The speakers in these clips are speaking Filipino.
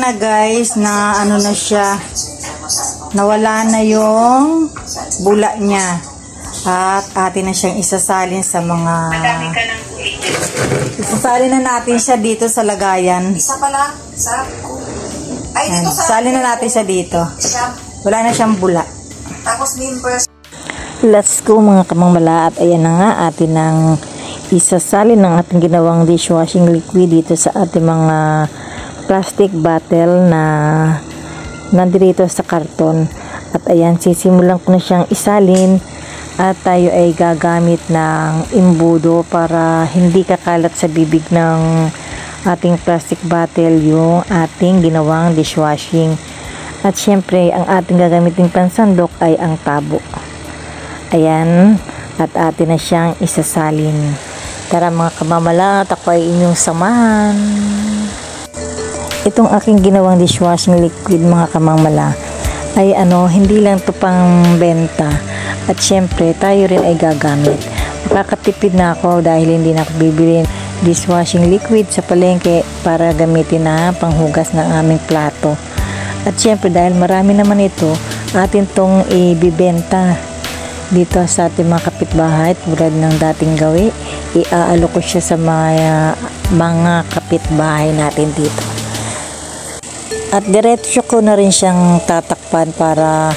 na guys na ano na siya, nawala na yung bula niya at atin na siyang isasalin sa mga isasalin na natin siya dito sa lagayan. Isa pala sa ay dito sa salin na natin siya dito. Wala na siyang bula. Tapos members. Let's go mga kamangmala, at ayan na nga atin ng isasalin ng ating ginawang dishwashing liquid dito sa ating mga plastic bottle na nandito sa karton. At ayan, sisimulan ko na siyang isalin at tayo ay gagamit ng imbudo para hindi kakalat sa bibig ng ating plastic bottle yung ating ginawang dishwashing. At syempre, ang ating gagamiting pansandok ay ang tabo. Ayan, at atin na siyang isasalin. Tara mga kamamala, at ako ay inyong samahan. Itong aking ginawang dishwashing liquid mga kamamala ay hindi lang to pang benta. At syempre, tayo rin ay gagamit. Makakatipid na ako dahil hindi na ako bibili dishwashing liquid sa palengke para gamitin na panghugas ng aming plato. At syempre, dahil marami naman ito, atin tong ibibenta dito sa ating mga kapitbahay tulad ng dating gawi. Iaalok ko siya sa mga kapitbahay natin dito. At diretso ko na rin siyang tatakpan para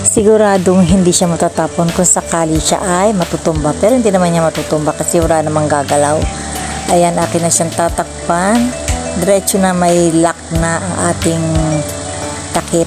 siguradong hindi siya matatapon kung sakali siya ay matutumba. Pero hindi naman niya matutumba kasi wala namang gagalaw. Ayan, akin na siyang tatakpan. Diretso na, may lock na ang ating takip.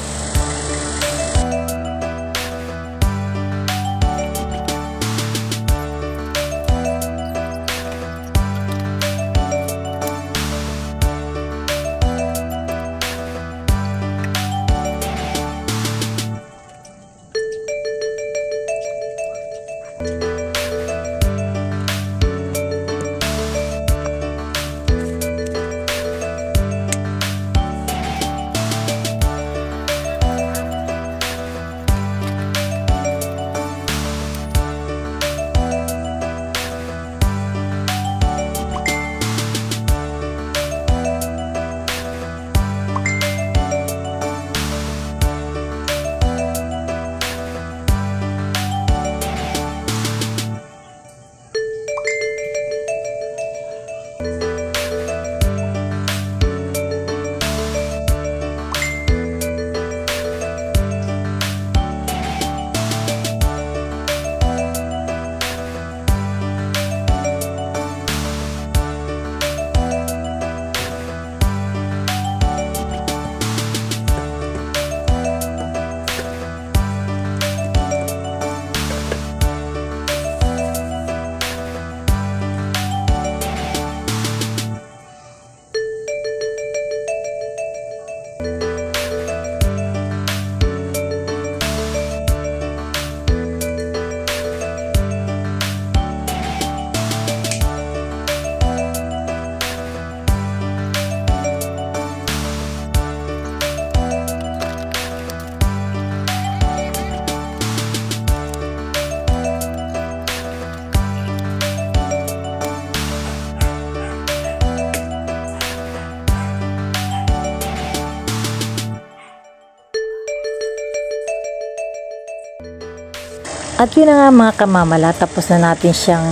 At yun na nga mga kamamala, tapos na natin siyang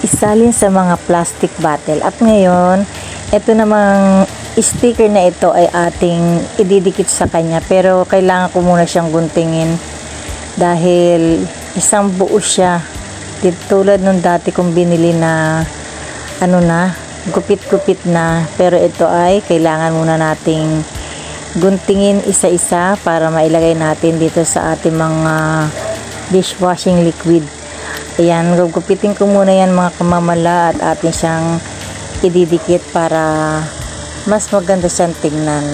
isalin sa mga plastic bottle. At ngayon, ito namang sticker na ito ay ating ididikit sa kanya. Pero kailangan ko muna siyang guntingin dahil isang buo siya. Tulad nung dati kong binili na gupit-gupit na. Pero ito ay kailangan muna nating guntingin isa-isa para mailagay natin dito sa ating mga dishwashing liquid. Ayan, gugupitin ko muna yan mga kamamala at atin siyang ididikit para mas maganda siyang tingnan.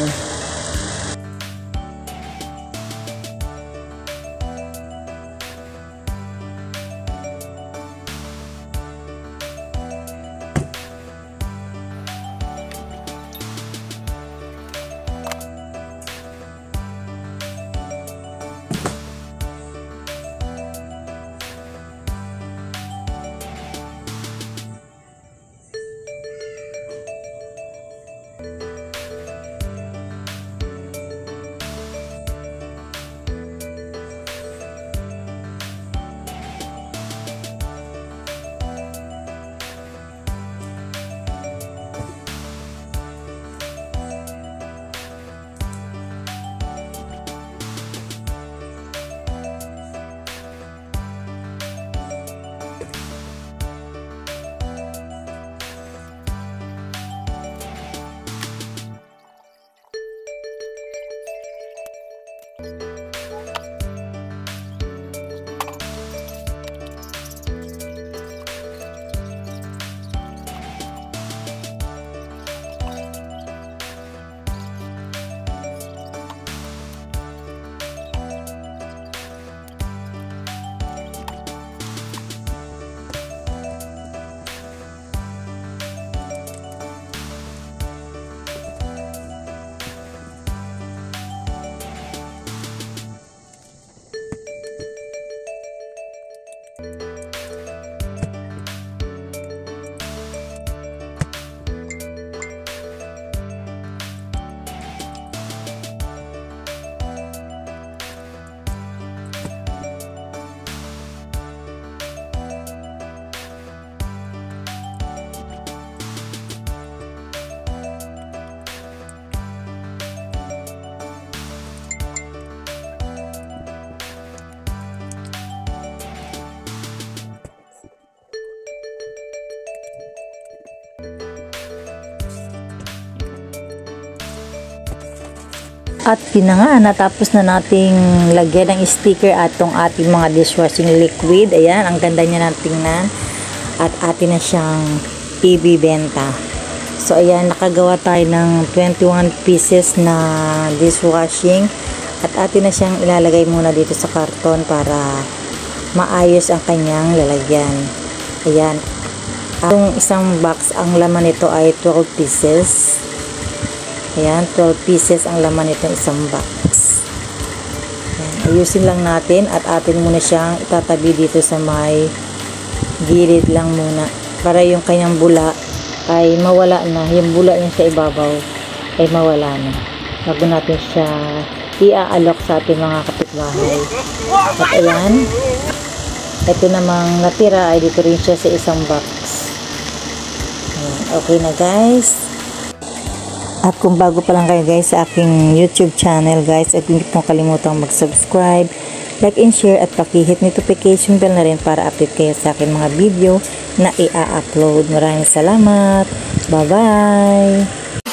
At yun na nga, natapos na nating lagyan ng sticker atong ating mga dishwashing liquid. Ayan, ang ganda niya ng tingnan. At atin na siyang ibibenta. So ayan, nakagawa tayo ng 21 pieces na dishwashing. At atin na siyang ilalagay muna dito sa karton para maayos ang kanyang lalagyan. Ayan. Ang isang box, ang laman nito ay 12 pieces. Ayan, 12 pieces ang laman nitong isang box. Ayan, ayusin lang natin at atin muna siyang itatabi dito sa may gilid lang muna. Para yung kanyang bula ay mawala na. Yung bula niya sa ibabaw ay mawala na. Bago natin siya iaalok sa ating mga kapitbahay. At ayan, ito namang natira ay dito rin siya sa isang box. Ayan, okay na guys. At kung bago pa lang kayo guys sa aking YouTube channel guys, at hindi pong kalimutang mag-subscribe, like and share at paki-hit notification bell na rin para update kayo sa aking mga video na i-upload. Maraming salamat. Bye-bye!